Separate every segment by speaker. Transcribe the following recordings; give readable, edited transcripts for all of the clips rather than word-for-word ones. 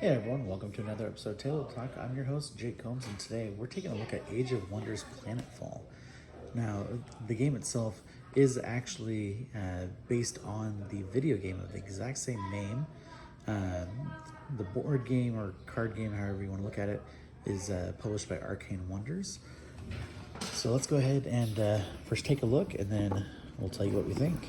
Speaker 1: Hey everyone, welcome to another episode of Table Talk. I'm your host, Jake Combs, and today we're taking a look at Age of Wonders Planetfall. Now, the game itself is actually based on the video game of the exact same name. The board game or card game, however you want to look at it, is published by Arcane Wonders. So let's go ahead and first take a look, and then we'll tell you what we think.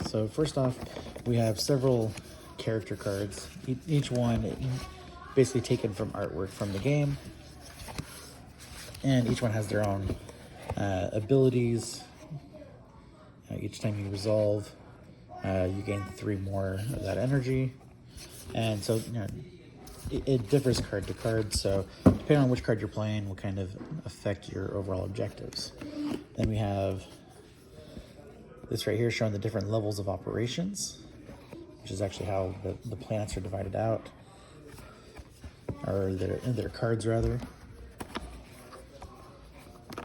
Speaker 1: So first off, we have several character cards, each one basically taken from artwork from the game, and each one has their own abilities. Each time you resolve, you gain 3 more of that energy, and so it differs card to card, so depending on which card you're playing will kind of affect your overall objectives. Then we have this right here showing the different levels of operations, which is actually how the planets are divided out, or their cards rather. I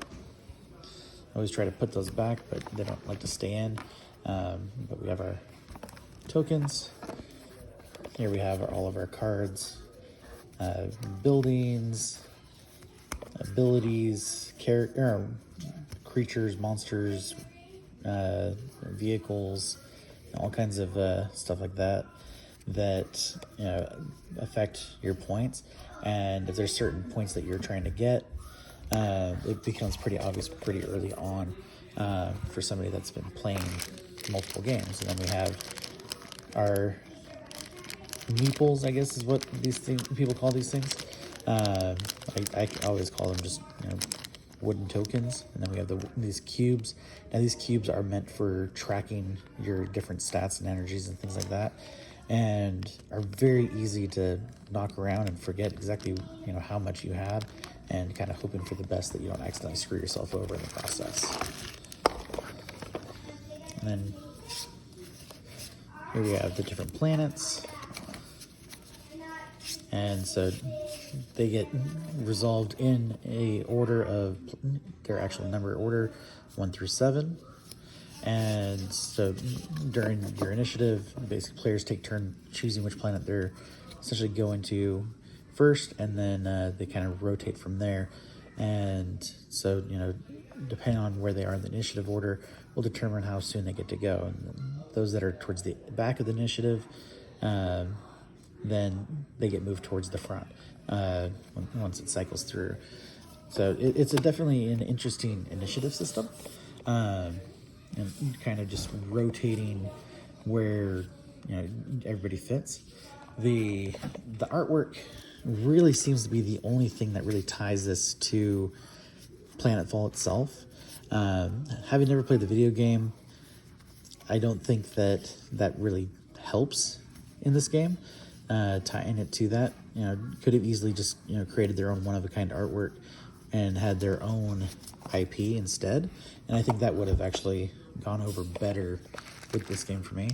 Speaker 1: always try to put those back, but they don't like to stay in. But we have our tokens. Here we have all of our cards, buildings, abilities, creatures, monsters, vehicles, all kinds of stuff like that affect your points. And if there's certain points that you're trying to get, it becomes pretty obvious pretty early on for somebody that's been playing multiple games. And then we have our meeples, I guess is what these things people call these things. I always call them just wooden tokens. And then we have these cubes. Now these cubes are meant for tracking your different stats and energies and things like that, and are very easy to knock around and forget exactly how much you had, and kind of hoping for the best that you don't accidentally screw yourself over in the process. And then here we have the different planets, and so they get resolved in a order of their actual number order, 1 through 7. And so during your initiative, basically players take turn choosing which planet they're essentially going to first, and then they kind of rotate from there. And so depending on where they are in the initiative order will determine how soon they get to go. And those that are towards the back of the initiative, then they get moved towards the front once it cycles through. So it's definitely an interesting initiative system, and kind of just rotating where everybody fits. The artwork really seems to be the only thing that really ties this to Planetfall itself. Having never played the video game, I don't think that really helps in this game. Tying it to that, could have easily just created their own one-of-a-kind artwork and had their own IP instead, and I think that would have actually gone over better with this game for me.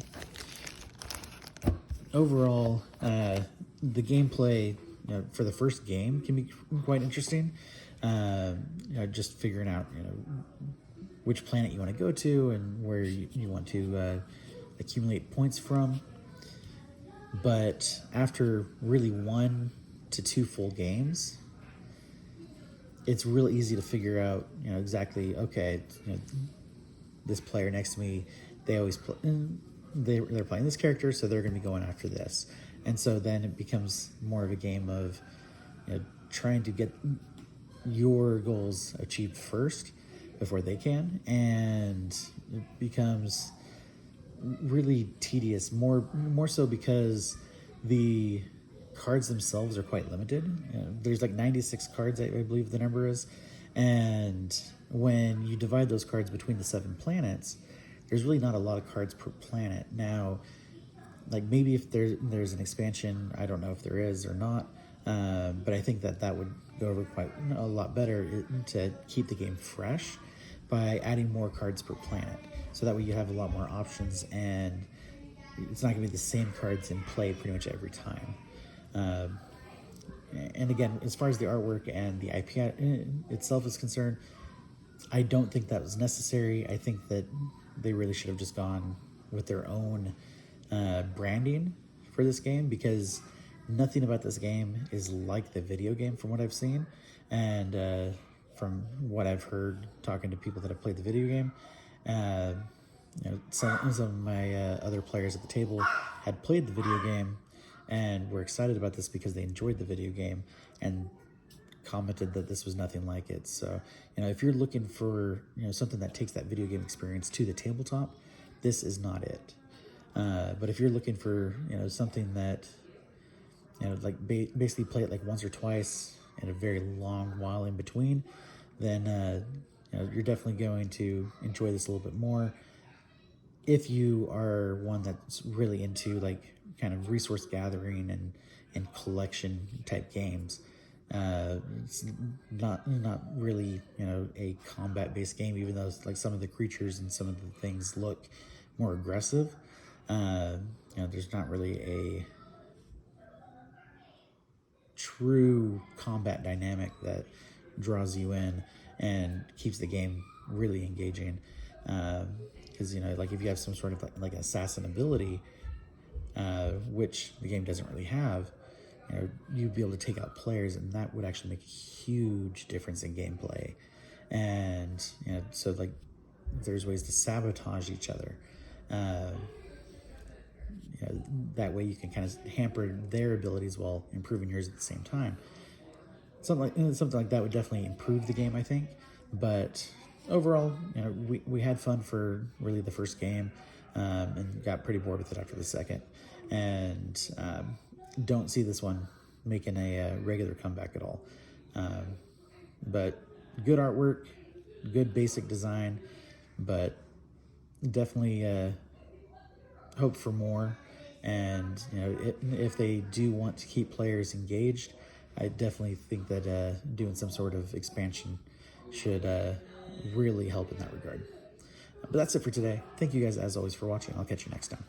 Speaker 1: Overall, the gameplay for the first game can be quite interesting. Just figuring out which planet you want to go to and where you want to accumulate points from. But after really 1 to 2 full games, it's real easy to figure out, exactly, okay, this player next to me, they always play, they're playing this character, so they're going to be going after this. And so then it becomes more of a game of trying to get your goals achieved first before they can, and it becomes really tedious, more so because the cards themselves are quite limited. There's like 96 cards, I believe the number is, and when you divide those cards between the 7 planets, there's really not a lot of cards per planet. Now, like maybe if there's an expansion, I don't know if there is or not, but I think that would go over quite a lot better to keep the game fresh by adding more cards per planet. So that way you have a lot more options, and it's not going to be the same cards in play pretty much every time. And again, as far as the artwork and the IP itself is concerned, I don't think that was necessary. I think that they really should have just gone with their own branding for this game, because nothing about this game is like the video game from what I've seen, and from what I've heard talking to people that have played the video game. Some of my other players at the table had played the video game and were excited about this because they enjoyed the video game and commented that this was nothing like it. So, if you're looking for, something that takes that video game experience to the tabletop, this is not it. But if you're looking for, something that, like basically play it like once or twice and a very long while in between, then, you're definitely going to enjoy this a little bit more. If you are one that's really into like kind of resource gathering and collection type games, it's not really a combat based game, even though like some of the creatures and some of the things look more aggressive. There's not really a true combat dynamic that draws you in and keeps the game really engaging. Because like if you have some sort of like assassin ability, which the game doesn't really have, you'd be able to take out players, and that would actually make a huge difference in gameplay. And so like there's ways to sabotage each other. That way you can kind of hamper their abilities while improving yours at the same time. Something like that would definitely improve the game, I think. But overall, we had fun for really the first game, and got pretty bored with it after the second, and don't see this one making a regular comeback at all. But good artwork, good basic design, but definitely hope for more. And if they do want to keep players engaged, I definitely think that doing some sort of expansion should really help in that regard. But that's it for today. Thank you guys as always for watching. I'll catch you next time.